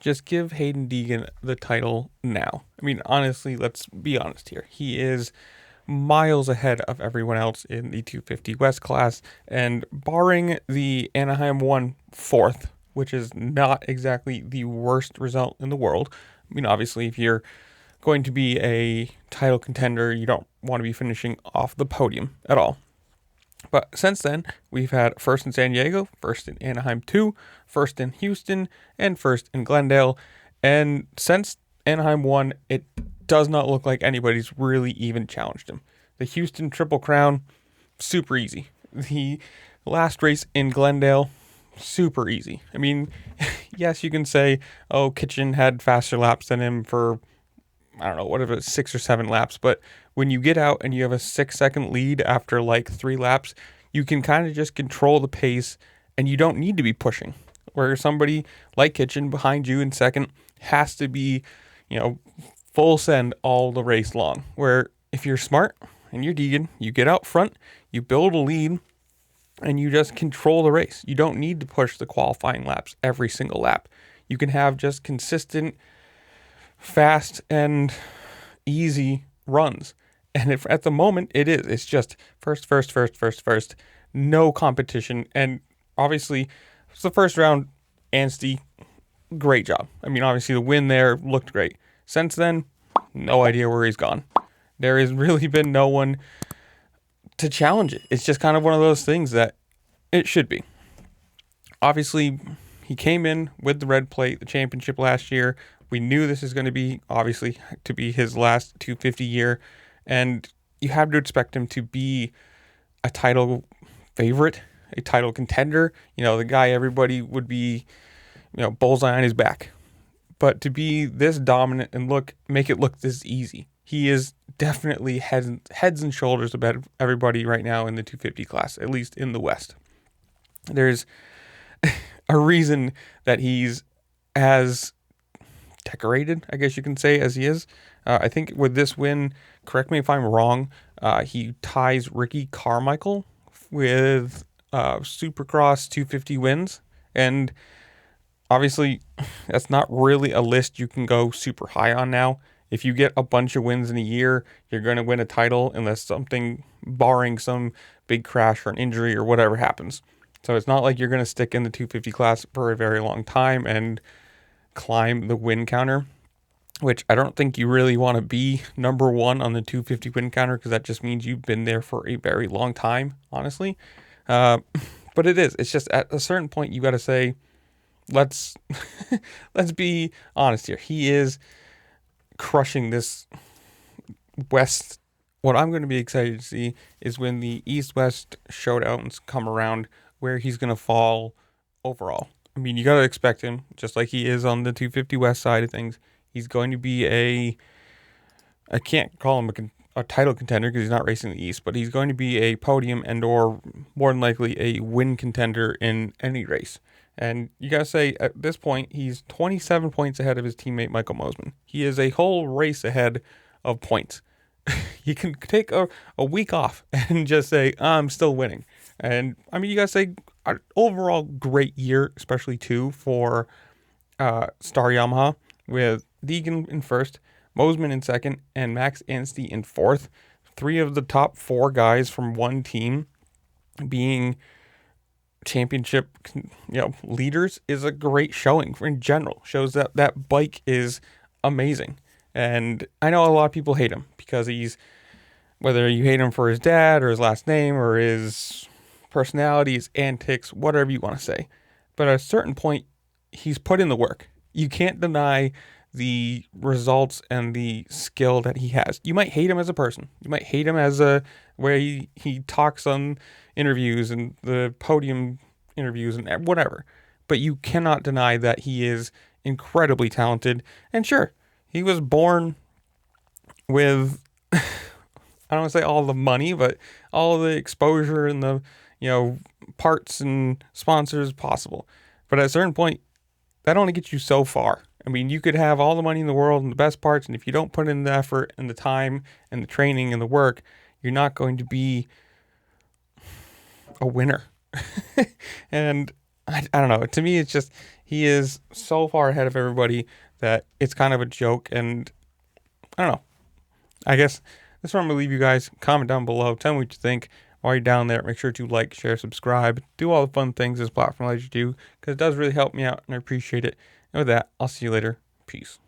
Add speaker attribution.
Speaker 1: just give Haiden Deegan the title now. I mean, honestly, let's be honest here. He is miles ahead of everyone else in the 250 West class, and barring the Anaheim 1 fourth, which is not exactly the worst result in the world. I mean, obviously, if you're going to be a title contender, you don't want to be finishing off the podium at all. But since then, we've had first in San Diego, first in Anaheim 2, first in Houston, and first in Glendale. And since Anaheim 1, it does not look like anybody's really even challenged him. The Houston Triple Crown, super easy. The last race in Glendale, super easy. I mean, yes, you can say, oh, Kitchen had faster laps than him for, I don't know, whatever, 6 or 7 laps. But when you get out and you have a 6-second lead after like 3 laps, you can kind of just control the pace and you don't need to be pushing. Where somebody like Kitchen behind you in second has to be, full send all the race long. Where if you're smart and you're Deegan, you get out front, you build a lead, and you just control the race. You don't need to push the qualifying laps every single lap. You can have just consistent, fast, and easy runs. And if at the moment it's just first, no competition. And obviously, it's the first round, Anstie, great job. I mean, obviously the win there looked great. Since then, no idea where he's gone. There has really been no one to challenge it. It's just kind of one of those things that it should be. Obviously, he came in with the red plate, the championship last year. We knew this is going to be, obviously, to be his last 250 year. And you have to expect him to be a title favorite, a title contender. The guy everybody would be, bullseye on his back. But to be this dominant and make it look this easy. He is definitely heads and shoulders above everybody right now in the 250 class, at least in the West. There's a reason that he's as decorated, I guess you can say, as he is. I think with this win, correct me if I'm wrong, he ties Ricky Carmichael with Supercross 250 wins. And obviously, that's not really a list you can go super high on now. If you get a bunch of wins in a year, you're going to win a title unless something, barring some big crash or an injury or whatever happens. So it's not like you're going to stick in the 250 class for a very long time and climb the win counter, which I don't think you really want to be number one on the 250 win counter because that just means you've been there for a very long time, honestly. But it's just at a certain point you got to say, let's be honest here. He is crushing this West. What I'm going to be excited to see is when the East-West showdowns come around, where he's going to fall overall. I mean, you got to expect him, just like he is on the 250 West side of things. He's going to be I can't call him a title contender because he's not racing the East, but he's going to be a podium and or more than likely a win contender in any race. And you got to say, at this point, he's 27 points ahead of his teammate Michael Mosiman. He is a whole race ahead of points. He can take a week off and just say, I'm still winning. And, I mean, you got to say, overall great year, especially, too, for Star Yamaha, with Deegan in first, Mosiman in second, and Max Anstie in fourth. 3 of the top 4 guys from one team being championship leaders is a great showing in general. Shows that bike is amazing. And I know a lot of people hate him because whether you hate him for his dad or his last name or his personality, his antics, whatever you want to say. But at a certain point, he's put in the work. You can't deny the results and the skill that he has. You might hate him as a person. You might hate him as where he talks on interviews and the podium interviews and whatever. But you cannot deny that he is incredibly talented. And sure, he was born with, I don't want to say all the money, but all the exposure and the, parts and sponsors possible. But at a certain point, that only gets you so far. I mean, you could have all the money in the world and the best parts, and if you don't put in the effort and the time and the training and the work, you're not going to be a winner. And I don't know. To me, it's just, He is so far ahead of everybody that it's kind of a joke. And I don't know. I guess that's where I'm going to leave you guys. Comment down below. Tell me what you think. While you're down there, make sure to like, share, subscribe. Do all the fun things this platform lets you do, because it does really help me out, and I appreciate it. And with that, I'll see you later. Peace.